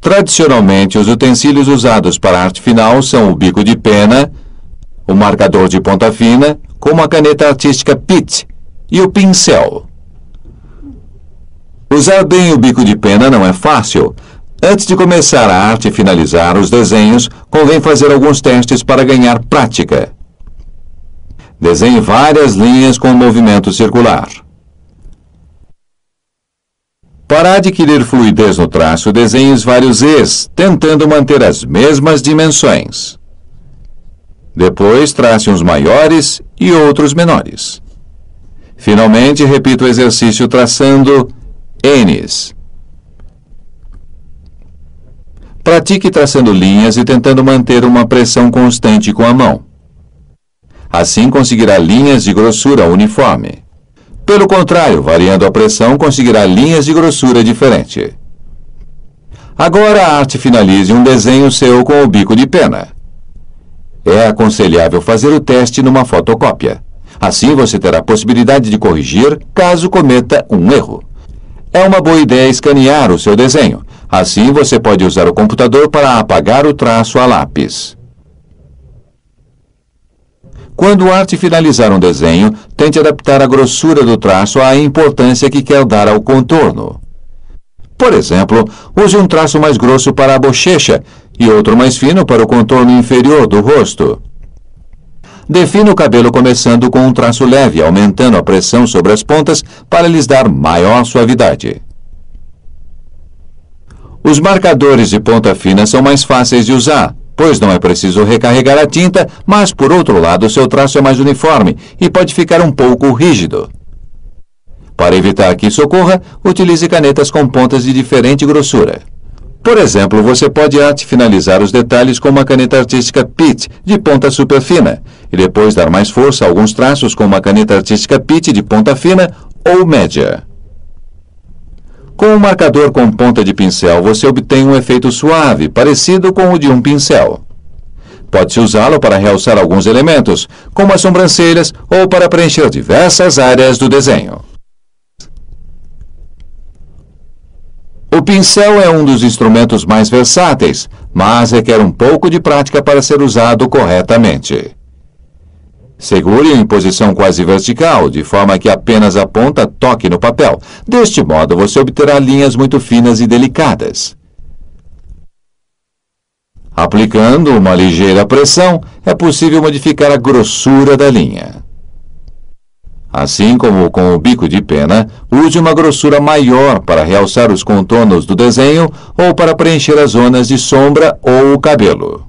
Tradicionalmente, os utensílios usados para arte final são o bico de pena, o marcador de ponta fina, como a caneta artística Pitt, e o pincel. Usar bem o bico de pena não é fácil. Antes de começar a arte e finalizar os desenhos, convém fazer alguns testes para ganhar prática. Desenhe várias linhas com movimento circular. Para adquirir fluidez no traço, desenhe vários Es, tentando manter as mesmas dimensões. Depois, trace uns maiores e outros menores. Finalmente, repita o exercício traçando Ns. Pratique traçando linhas e tentando manter uma pressão constante com a mão. Assim conseguirá linhas de grossura uniforme. Pelo contrário, variando a pressão, conseguirá linhas de grossura diferente. Agora a arte finalize um desenho seu com o bico de pena. É aconselhável fazer o teste numa fotocópia. Assim você terá a possibilidade de corrigir caso cometa um erro. É uma boa ideia escanear o seu desenho. Assim você pode usar o computador para apagar o traço a lápis. Quando a arte finalizar um desenho, tente adaptar a grossura do traço à importância que quer dar ao contorno. Por exemplo, use um traço mais grosso para a bochecha e outro mais fino para o contorno inferior do rosto. Defina o cabelo começando com um traço leve, aumentando a pressão sobre as pontas para lhes dar maior suavidade. Os marcadores de ponta fina são mais fáceis de usar, pois não é preciso recarregar a tinta, mas, por outro lado, seu traço é mais uniforme e pode ficar um pouco rígido. Para evitar que isso ocorra, utilize canetas com pontas de diferente grossura. Por exemplo, você pode finalizar os detalhes com uma caneta artística Pitt de ponta super fina, e depois dar mais força a alguns traços com uma caneta artística Pitt de ponta fina ou média. Com um marcador com ponta de pincel, você obtém um efeito suave, parecido com o de um pincel. Pode-se usá-lo para realçar alguns elementos, como as sobrancelhas, ou para preencher diversas áreas do desenho. O pincel é um dos instrumentos mais versáteis, mas requer um pouco de prática para ser usado corretamente. Segure-o em posição quase vertical, de forma que apenas a ponta toque no papel. Deste modo, você obterá linhas muito finas e delicadas. Aplicando uma ligeira pressão, é possível modificar a grossura da linha. Assim como com o bico de pena, use uma grossura maior para realçar os contornos do desenho ou para preencher as zonas de sombra ou o cabelo.